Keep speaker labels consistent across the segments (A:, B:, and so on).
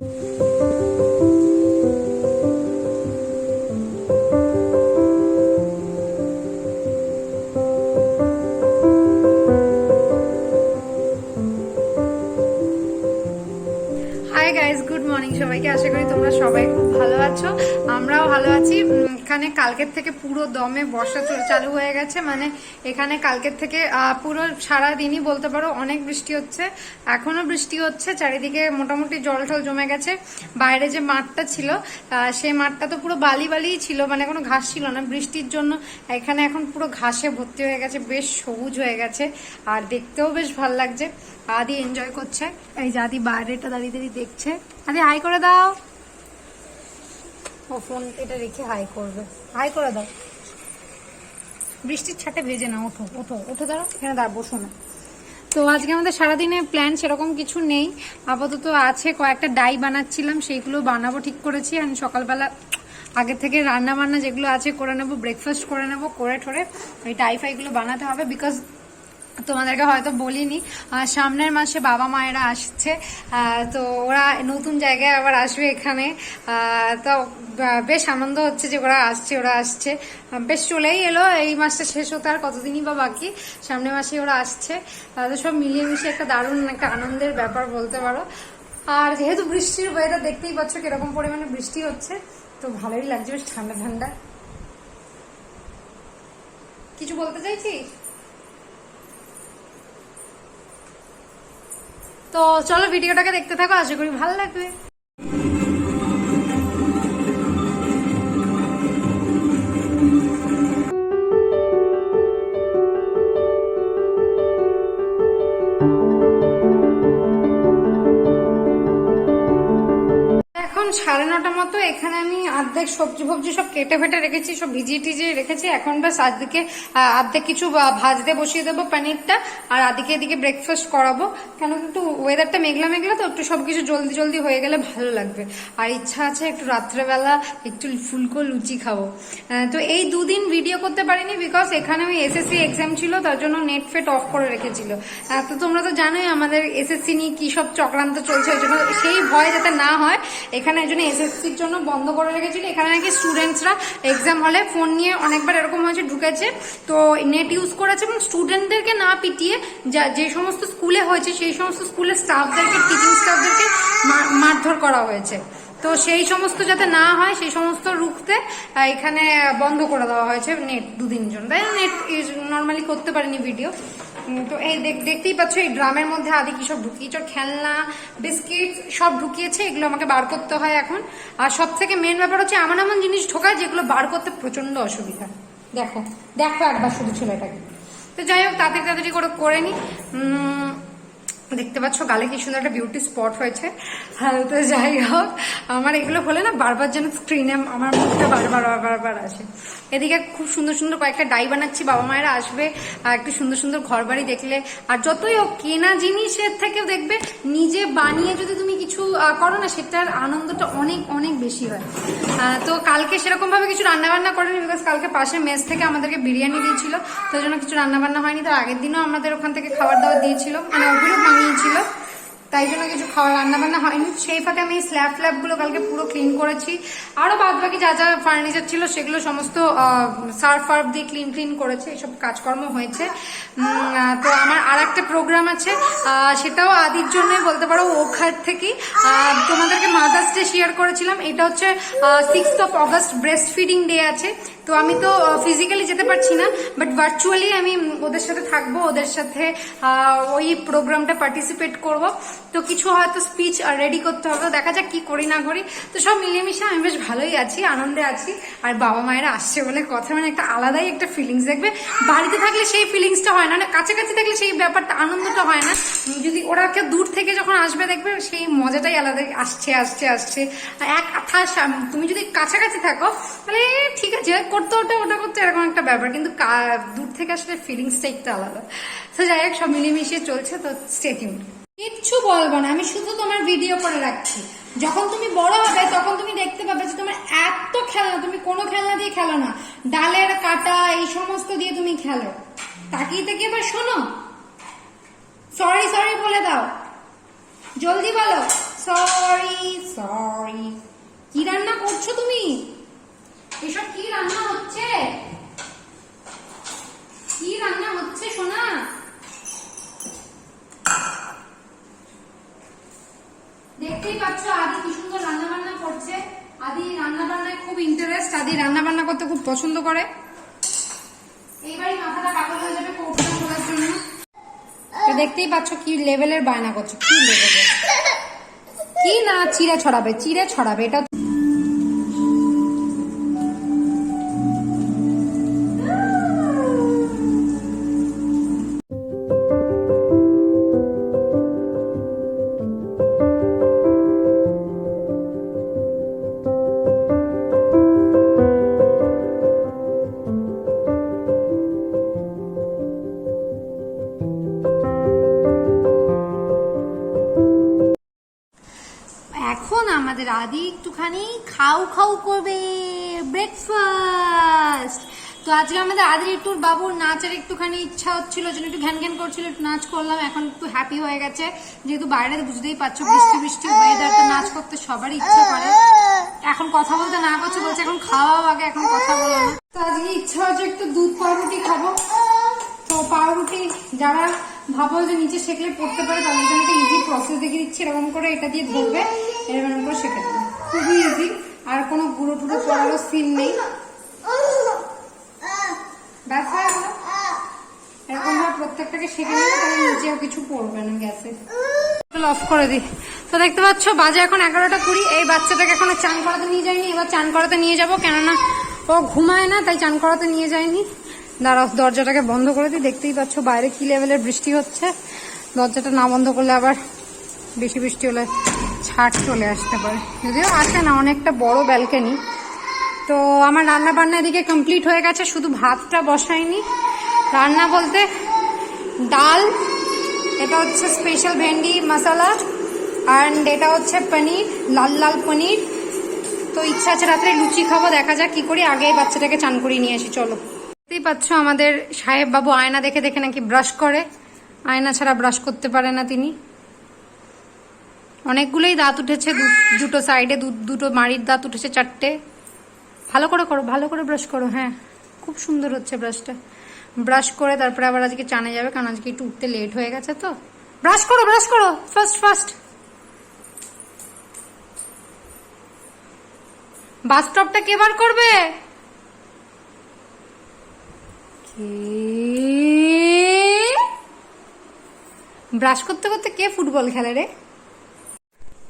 A: Good morning সবাইকে। আশা করি তোমরা সবাই খুব ভালো আছো, আমরাও ভালো আছি। এখানে কালকের থেকে পুরো দমে বর্ষা চালু হয়ে গেছে, মানে এখানে কালকের থেকে পুরো সারা দিনই বলতে পারো অনেক বৃষ্টি হচ্ছে, এখনো বৃষ্টি হচ্ছে, চারিদিকে মোটামুটি জল টল জমে গেছে। বাইরে যে মাঠটা ছিল সেই মাঠটা তো পুরো বালি বালিই ছিল, মানে কোনো ঘাস ছিল না। বৃষ্টির জন্য এখানে এখন পুরো ঘাসে ভর্তি হয়ে গেছে, বেশ সবুজ হয়ে গেছে, আর দেখতেও বেশ ভালো লাগছে। আদি এনজয় করছে, এই যে আদি বাইরেটা দাঁড়িয়ে দাঁড়িয়ে দেখছে। আদি হাই করে দাও, ও ফোন এটা রেখে হাই করবে, হাই করে দাও। বৃষ্টির ছাটে ভেজে না, ওঠো ওঠো ওঠো, দাঁড়াও এখানে দাঁড়া, বসো না। তো আজকে আমাদের সারাদিনে প্ল্যান সেরকম কিছু নেই, আপাতত আছে কয়েকটা ডাই বানাচ্ছিলাম, সেইগুলো বানাবো ঠিক করেছি। আমি সকালবেলা আগে থেকে রান্না বান্না যেগুলো আছে করে নেবো, ব্রেকফাস্ট করে নেবো, করে ঠোরে ওই ডাই ফাইগুলো বানাতে হবে। বিকজ তোমাদেরকে হয়তো বলিনি, সামনের মাসে বাবা মায়েরা আসছে, তো ওরা নতুন জায়গায় আবার আসবে এখানে। তো বেশ আনন্দ হচ্ছে যে ওরা আসছে, বেশ চলেই এলো, এই মাসটা শেষ হতে আর কতদিনই বা বাকি, সামনের মাসে ওরা আসছে। তো সব মিলিয়ে মিশিয়ে একটা দারুণ একটা আনন্দের ব্যাপার বলতে পারো। আর যেহেতু বৃষ্টির ওয়েদার দেখতেই পাচ্ছ কিরকম পরিমাণে বৃষ্টি হচ্ছে, তো ভালোই লাগছে, বেশ ঠান্ডা ঠান্ডা। কিছু বলতে চাইছিস? তো চলো ভিডিওটাকে দেখতে থাকো, আশা করি ভালো লাগবে। এখন 9:30 মতো। এখানে আমি অর্ধেক সবজি ফবজি সব কেটে ফেটে রেখেছি, সব ভিজিয়ে টিজিয়ে রেখেছি। এখন ব্যাস আজকে অর্ধেক কিছু ভাজতে বসিয়ে দেবো পনিরটা, আর আদিকে এদিকে ব্রেকফাস্ট করাবো। কেন একটু ওয়েদারটা মেঘলা মেঘলা, তো একটু সবকিছু জলদি জলদি হয়ে গেলে ভালো লাগবে। আর ইচ্ছা আছে একটু রাত্রেবেলা একটু ফুলকো লুচি খাবো। তো এই দুদিন ভিডিও করতে পারিনি, বিকজ এখানে আমি এসএসসি এক্সাম ছিল, তার জন্য নেট ফেট অফ করে রেখেছিল। তো তোমরা তো জানোই আমাদের এসএসসি নিয়ে কি সব চক্রান্ত চলছে, ওই জন্য সেই ভয় যাতে না হয় এখানে এই জন্য এসএসসির জন্য বন্ধ করে রেখেছিল। এখানে নাকি স্টুডেন্টসরা এক্সাম হলে ফোন নিয়ে অনেকবার এরকম হয়েছে, ঢুকেছে, তো নেট ইউজ করেছে, এবং স্টুডেন্টদেরকে না পিটিয়ে যে সমস্ত স্কুলে হয়েছে সেই সমস্ত স্কুলের স্টাফদেরকে, টিচিং স্টাফদেরকে মারধর করা হয়েছে। তো সেই সমস্ত যাতে না হয় সেই সমস্ত রুখতে এখানে বন্ধ করে দেওয়া হয়েছে নেট দুদিন জন্য, তাই নেট নর্মালি করতে পারিনি ভিডিও। তো এই দেখতেই পাচ্ছ এই ড্রামের মধ্যে আদি কি সব ঢুকিয়েছ, খেলনা বিস্কিট সব ঢুকিয়েছে, এগুলো আমাকে বার করতে হয় এখন। আর সব থেকে মেন ব্যাপার হচ্ছে এমন এমন জিনিস ঢোকায় যেগুলো বার করতে প্রচন্ড অসুবিধা। দেখো দেখো একবার শুধু ছেলেটাকে। তো যাই হোক তাড়াতাড়ি তাড়াতাড়ি করে নি। দেখতে পাচ্ছ গালে কি সুন্দর একটা বিউটি স্পট হয়েছে। হ্যাঁ, তো যাই হোক আমার এগুলো হলে না বারবার যেন স্ক্রিনে আমার মুখটা বারবার আসে। এদিকে খুব সুন্দর সুন্দর কয়েকটা ডাই বানাচ্ছি, বাবা মায়েরা আসবে, আর একটু সুন্দর সুন্দর ঘর বাড়ি দেখলে, আর যতই হোক কেনা জিনিসের থেকেও দেখবে নিজে বানিয়ে যদি তুমি কিছু করো না, সেটার আনন্দটা অনেক অনেক বেশি হয়। তো কালকে সেরকম ভাবে কিছু রান্না বান্না করেনি, বিকজ কালকে পাশের মেস থেকে আমাদেরকে বিরিয়ানি দিয়েছিল, তো জন্য কিছু রান্না বান্না হয়নি। তার আগের দিনও আমাদের ওখান থেকে খাবার দাবার দিয়েছিল, মানে ওগুলো বানিয়েছিল, তাই জন্য কিছু খাওয়ার রান্না বান্না হয়নি। সেই ফাঁকে আমি স্ল্যাব গুলো কালকে পুরো ক্লিন করেছি, আরো বাদ বাকি যা যা ফার্নিচার ছিল সেগুলো সমস্ত সার্ফ ফার্ফ দিয়ে ক্লিন করেছে, এইসব কাজকর্ম হয়েছে। তো আমার আর একটা প্রোগ্রাম আছে, সেটাও আদির জন্যই বলতে পারো, ওখান থেকে তোমাদেরকে মাদার্স ডে শেয়ার করেছিলাম। এটা হচ্ছে 6th of August breast feeding day আছে। তো আমি তো ফিজিক্যালি যেতে পারছি না, বাট ভার্চুয়ালি আমি ওদের সাথে থাকবো, ওদের সাথে ওই প্রোগ্রামটা পার্টিসিপেট করব। তো কিছু হয়তো স্পিচ রেডি করতে হবে, দেখা যাক কি করি না করি। তো সব মিলেমিশে আমি বেশ ভালোই আছি, আনন্দে আছি। আর বাবা মায়েরা আসছে বলে কথা, মানে একটা আলাদাই একটা ফিলিংস। দেখবে বাড়িতে থাকলে সেই ফিলিংসটা হয় না, কাছাকাছি থাকলে সেই ব্যাপারটা আনন্দটা হয় না। যদি ওরা কেউ দূর থেকে যখন আসবে দেখবে সেই মজাটাই আলাদা, আসছে আসছে আসছে এক কথা। তুমি যদি কাছাকাছি থাকো তাহলে ঠিক আছে, করতে ওটা করতে এরকম একটা ব্যাপার, কিন্তু দূর থেকে আসলে ফিলিংসটা একটু আলাদা। তো যাই হোক সব মিলেমিশে চলছে, তো স্টে টিউনড। কিচ্ছু বলবো না, আমি শুধু তোমার ভিডিও করে রাখছি। যখন তুমি বড় হবে তখন তুমি দেখতে পাবে যে তোমার এত খেলনা, তুমি কোনো খেলনা দিয়ে খেলো না, ডালের কাটা এই সমস্ত দিয়ে তুমি খেলো। তাকিয়ে তাকিয়ে এবার শোনো, সরি বলে দাও, জলদি বলো, সরি। দেখতেই পাচ্ছ আদি কি সুন্দর রান্না বান্না করছে। আদি রান্না বান্নায় খুব ইন্টারেস্ট, আদি রান্না বান্না করতে খুব পছন্দ করে। এইবারই মাথাটা পাগল হয়ে যাবে কৌটোটা খোলার জন্য। দেখতেই পাচ্ছ কি লেভেলের বায়না করছে, কি লেভেলের, কি না চিড়ে ছড়াবে এটা। এখন আমাদের আদি একটুখানি খাও খাও করবে ব্রেকফাস্ট। তো আজকে আমাদের আদির একটু বাবুর নাচের একটুখানি ইচ্ছা হচ্ছিল, যেন একটু ঘ্যান ঘ্যান করছিল, একটু নাচ করলাম। এখন একটু হ্যাপি হয়ে গেছে, যেহেতু বাইরে বুঝতেই পারছো বৃষ্টি বৃষ্টি ওয়েদারটা, নাচ করতে সবারই ইচ্ছা করে। এখন কথা বলতে না করছে, বলছে এখন খাওয়া আগে, এখন কথা বলো না। তো আজকে ইচ্ছা হচ্ছে একটু দুধ পাউরুটি খাবো। তো পাউরুটি যারা ভাবো যে নিচে শেখলে পড়তে পারে, তাদের জন্য একটা ইজি প্রসেস দেখিয়ে দিচ্ছি। এরকম করে এটা দিয়ে ধরবে, এরকম করে শেখে দেবে, খুবই ইজি। আর কোনো গুঁড়ো টুড়ো পড়ারও সিন নেই। ব্যাস হয়ে গেল। এরকম ভাবে প্রত্যেকটাকে শেখে নিলে তাহলে নিচেও কিছু পড়বে না গ্যাসে। অফ করে দিই। তো দেখতে পাচ্ছ বাজে এখন 11:20। এই বাচ্চাটাকে এখনো চান করাতে নিয়ে যায়নি, এবার চান করাতে নিয়ে যাবো, কেননা ও ঘুমায় না, তাই চান করাতে নিয়ে যায়নি। দাঁড়াও, দরজাটাকে বন্ধ করে দিই। দেখতেই পাচ্ছ বাইরে কি লেভেলের বৃষ্টি হচ্ছে। দরজাটা না বন্ধ করলে আবার বেশি বৃষ্টি হলে ছাট চলে আসতে পারে, যদিও আসে না, অনেকটা বড় ব্যালকনি। তো আমার রান্না বান্না এদিকে কমপ্লিট হয়ে গেছে, শুধু ভাতটা বসাইনি। রান্না বলতে ডাল, এটা হচ্ছে স্পেশাল ভেন্ডি মশলা, অ্যান্ড এটা হচ্ছে পনির, লাল লাল পনির। তো ইচ্ছা আছে রাত্রে লুচি খাবো, দেখা যাক কি করি। আগে বাচ্চাটাকে চান করিয়ে নিয়ে আসি, চলো। দেখতেই পাচ্ছ আমাদের সাহেব বাবু আয়না দেখে দেখে নাকি ব্রাশ করে, আয়না ছাড়া ব্রাশ করতে পারে না তিনি। অনেকগুলোই দাঁত উঠেছে, দুটো সাইডে দুটো মাড়ির দাঁত উঠেছে, 4টে। ভালো করে করো, ভালো করে ব্রাশ করো। হ্যাঁ, খুব সুন্দর হচ্ছে ব্রাশটা। ব্রাশ করে তারপরে আবার আজকে চানে যাবে, কারণ আজকে একটু উঠতে লেট হয়ে গেছে। তো ব্রাশ করো, ব্রাশ করো, ফার্স্ট ফার্স্ট। বাস স্টপটা কে বার করবে? ব্রাশ করতে করতে কে ফুটবল খেলে রে?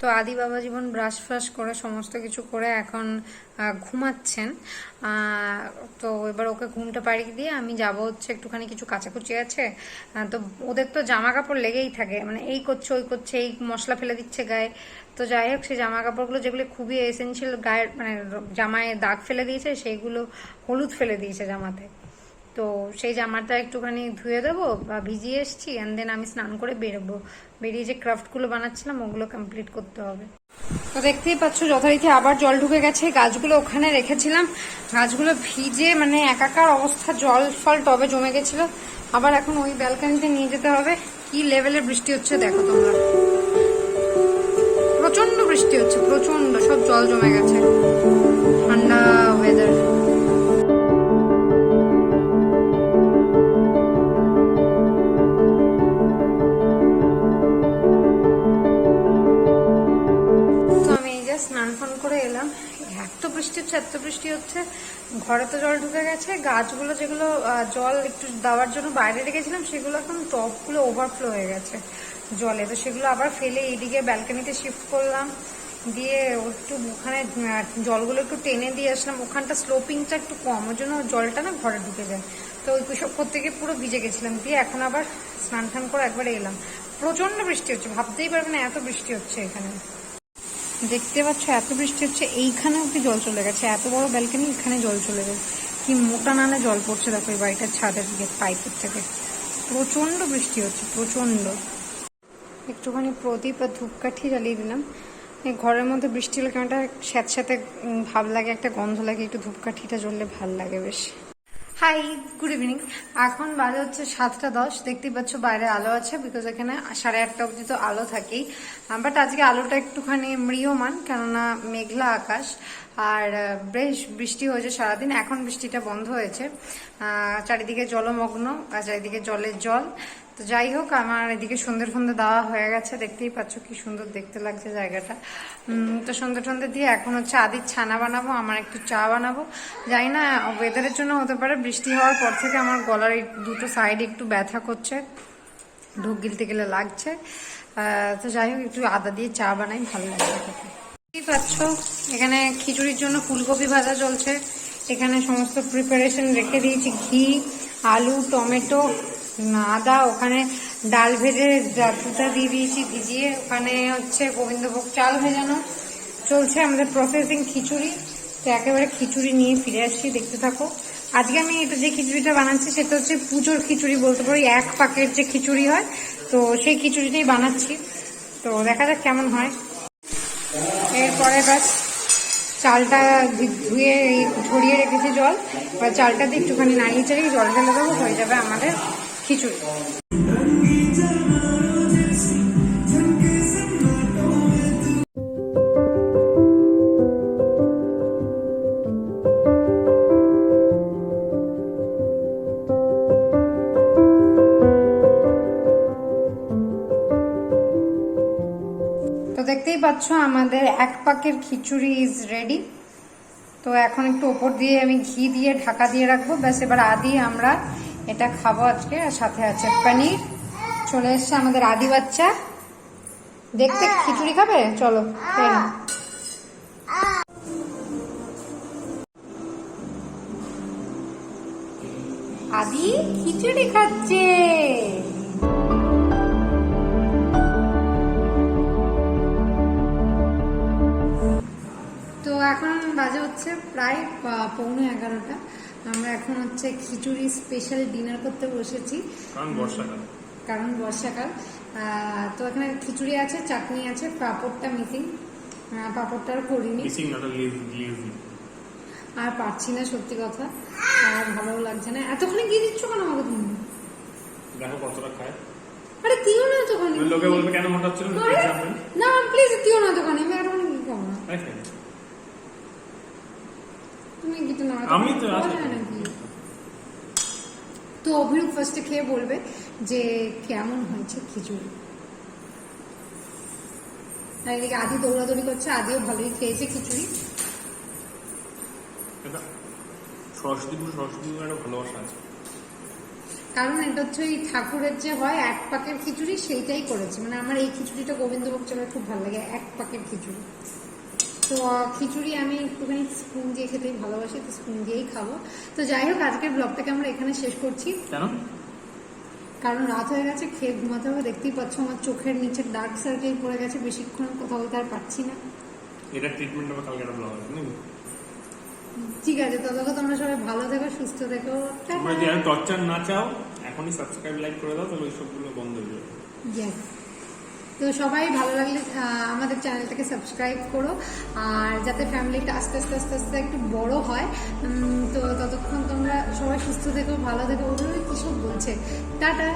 A: তো আদি বাবা জীবন ব্রাশ ফ্রাশ করে সমস্ত কিছু করে এখন ঘুমাচ্ছেন। তো এবার ওকে ঘুমটা পাড়িয়ে দিয়ে আমি যাব হচ্ছে একটুখানি, কিছু কাচাকুচি আছে। তো ওদের তো জামা কাপড় লেগেই থাকে, মানে এই করছে ওই করছে, এই মশলা ফেলে দিচ্ছে গায়ে। তো যাই হোক, সেই জামা কাপড়গুলো যেগুলো খুবই এসেন্সিয়াল, গায়ের মানে জামায় দাগ ফেলে দিয়েছে, সেইগুলো হলুদ ফেলে দিয়েছে জামাতে। তো সেই জামাটা একটুখানি ধুয়ে দেবো, বা ভিজিয়ে এসছি, অ্যান্ড দেন আমি স্নান করে বেরোবো। বেরিয়ে যে ক্রাফটগুলো বানাচ্ছিলাম ওগুলো কমপ্লিট করতে হবে। তো দেখতেই পাচ্ছ যথারীতি আবার জল ঢুকে গেছে। গাছগুলো ওখানে রেখেছিলাম, গাছগুলো ভিজে মানে একাকার অবস্থা, জল ফল টবে জমে গেছিল। আবার এখন ওই ব্যালকনিতে নিয়ে যেতে হবে। কি লেভেলের বৃষ্টি হচ্ছে দেখো তোমরা, প্রচন্ড বৃষ্টি হচ্ছে, প্রচন্ড, সব জল জমে গেছে। ঠান্ডা ওয়েদার। স্নান ফান করে এলাম, এত বৃষ্টি হচ্ছে, এত বৃষ্টি হচ্ছে, ঘরে তো জল ঢুকে গেছে। গাছগুলো যেগুলো জল একটু দেওয়ার জন্য বাইরে রেখেছিলাম, সেগুলো এখন টবগুলো ওভারফ্লো হয়ে গেছে জলে। তো সেগুলো আবার ফেলে এইদিকে ব্যালকনিতে শিফট করলাম, দিয়ে একটু ওখানে জলগুলো একটু টেনে দিয়ে আসলাম। ওখানটা স্লোপিংটা একটু কম, ওর জন্য জলটা না ঘরে ঢুকে যায়। তো ওই সব করতে গিয়ে পুরো ভিজে গেছিলাম। দিয়ে এখন আবার স্নান টান করে একবার এলাম। প্রচন্ড বৃষ্টি হচ্ছে, ভাবতেই পারবে না এত বৃষ্টি হচ্ছে এখানে। দেখতে পাচ্ছ এত বৃষ্টি হচ্ছে, এইখানে অব্দি জল চলে গেছে, এত বড় ব্যালকনি, এখানে জল চলে গেছে। কি মোটা নালে জল পড়ছে দেখো এই বাড়িটার ছাদের দিকে, পাইপের থেকে। প্রচন্ড বৃষ্টি হচ্ছে, প্রচন্ড। একটুখানি প্রদীপ আর ধূপকাঠি জ্বালিয়ে দিলাম। এই ঘরের মধ্যে বৃষ্টি হলে কেমন একটা স্যাঁতস্যাঁতে ভাব লাগে, একটা গন্ধ লাগে, একটু ধূপকাঠিটা জ্বললে ভাল লাগে বেশ। Hi, good evening. এখন বাজে হচ্ছে 7:10। দেখতেই পাচ্ছ বাইরে আলো আছে, বিকজ এখানে 8:30 অবধি তো আলো থাকেই। বাট আজকে আলোটা একটুখানি ম্রিয়মান, কেননা মেঘলা আকাশ, আর বেশ বৃষ্টি হয়েছে সারাদিন। এখন বৃষ্টিটা বন্ধ হয়েছে, চারিদিকে জলমগ্ন, চারিদিকে জলের জল। তো তো যাই হোক, আমার এদিকে সন্ধ্যে সন্ধ্যে দেওয়া হয়ে গেছে, দেখতেই পাচ্ছ কি সুন্দর দেখতে লাগছে জায়গাটা। তো সন্ধ্যে সন্ধ্যে দিয়ে এখন হচ্ছে আদির ছানা বানাবো, আমার একটু চা বানাবো। জানি না ওয়েদারের জন্য হতে পারে, বৃষ্টি হওয়ার পর থেকে আমার গলার এই দুটো সাইডে একটু ব্যথা করছে, ঢোক গিলতে গেলে লাগছে। তো যাই হোক, একটু আদা দিয়ে চা বানাই, ভালো লাগবে খেতে। দেখতেই পাচ্ছ এখানে খিচুড়ির জন্য ফুলকপি ভাজা চলছে। এখানে সমস্ত প্রিপারেশন রেখে দিয়েছি, ঘি, আলু, টমেটো, আদা, ওখানে ডাল ভেজে দুটা দিয়ে দিয়েছি ভিজিয়ে, ওখানে হচ্ছে গোবিন্দভোগ চাল ভেজানো চলছে আমাদের প্রসেসিং খিচুড়ি। তো একেবারে খিচুড়ি নিয়ে ফিরে আসছি, দেখতে থাকো। আজকে আমি এটা যে খিচুড়িটা বানাচ্ছি সেটা হচ্ছে পুজোর খিচুড়ি বলতে পারি, 1 পাকের যে খিচুড়ি হয়, তো সেই খিচুড়িটাই বানাচ্ছি। তো দেখা যাক কেমন হয়। এরপরে বাস চালটা ধুয়ে ঝরিয়ে রেখেছি জল, এবার চালটা দিয়ে একটুখানি নাড়িয়ে চাড়িয়ে জল ঢেলে দেবো, হয়ে যাবে আমাদের খিচুড়ি। তো দেখতেই পাচ্ছ আমাদের 1 পাকের খিচুড়ি ইজ রেডি। তো এখন একটু ওপর দিয়ে আমি ঘি দিয়ে ঢাকা দিয়ে রাখবো, ব্যাস এবার আদি আমরা এটা খাবো আজকে। আর সাথে আছে পনির। চলে এসছে আমাদের আদি বাচ্চা, দেখতে খিচুড়ি খাবে, চলো খেয়ে নাও। আদি খিচুড়ি খাচ্ছে। তো এখন বাজে হচ্ছে প্রায় 11:15। আমরা এখন হচ্ছে খিচুড়ি স্পেশাল ডিনার করতে বসেছি, কারণ বর্ষাকাল। তো এখানে খিচুড়ি আছে, চাটনি আছে, পাঁপড়টা মিসিং, পাঁপড়টা আর করিনি, আর পারছি না সত্যি কথা, আর ভালো লাগছে না। এতক্ষণে গিয়ে দিচ্ছ কেন আমাকে তুমি?
B: দেখো কতটা খায়।
A: আরে দিও না এতক্ষণে,
B: লোকে বলবে কেন মোটা হচ্ছিল
A: না প্লিজ দিও না এতক্ষণে, আমি এতক্ষণে কি খাবো না। তুমি কিছু না,
B: আমি তো
A: নাকি? তো অভিরূপ ফার্স্টে খেয়ে বলবে যে কেমন হয়েছে খিচুড়ি। আর এদিকে আদি দৌড়াদৌড়ি করছে, আদিও ভালোই খেয়েছে খিচুড়ি।
B: সরস্বতী পুজো ভালোবাসা আছে,
A: কারণ এটা হচ্ছে ওই ঠাকুরের যে হয় 1 পাকের খিচুড়ি, সেইটাই করেছে। মানে আমার এই খিচুড়িটা গোবিন্দভোগ চালের খুব ভালো লাগে, 1 পাকের খিচুড়ি। তো খিচুড়ি আমি একটুখানি স্পুন দিয়ে খেতেই ভালোবাসি, তো স্পুন দিয়েই খাবো। তো যাই হোক, আজকের ব্লগটাকে আমরা এখানে শেষ করছি, কারণ রাত হয়ে গেছে, খেয়ে ঘুমাতে হবে। দেখতেই পাচ্ছ আমার চোখের নিচে ডার্ক সার্কেল পড়ে গেছে, বেশিক্ষণ কথা বলতে আর পারছি না।
B: এটা ট্রিটমেন্ট হবে, কালকে একটা ব্লগ আছে নাকি?
A: ঠিক আছে, ততক্ষণ তোমরা সবাই ভালো থেকো, সুস্থ থেকো।
B: তোমরা যদি আর টর্চার না চাও, এখনই সাবস্ক্রাইব লাইক করে দাও, তাহলে ওই সবগুলো বন্ধ হয়ে যাবে। তো সবাই ভালো লাগলে আমাদের চ্যানেলটাকে সাবস্ক্রাইব করো, আর যাতে ফ্যামিলিটা আস্তে আস্তে আস্তে আস্তে একটু বড় হয়। তো ততক্ষণ তোমরা সবাই সুস্থ থেকো, ভালো থেকো। ওগুলো কি সব বলছে, টাটা।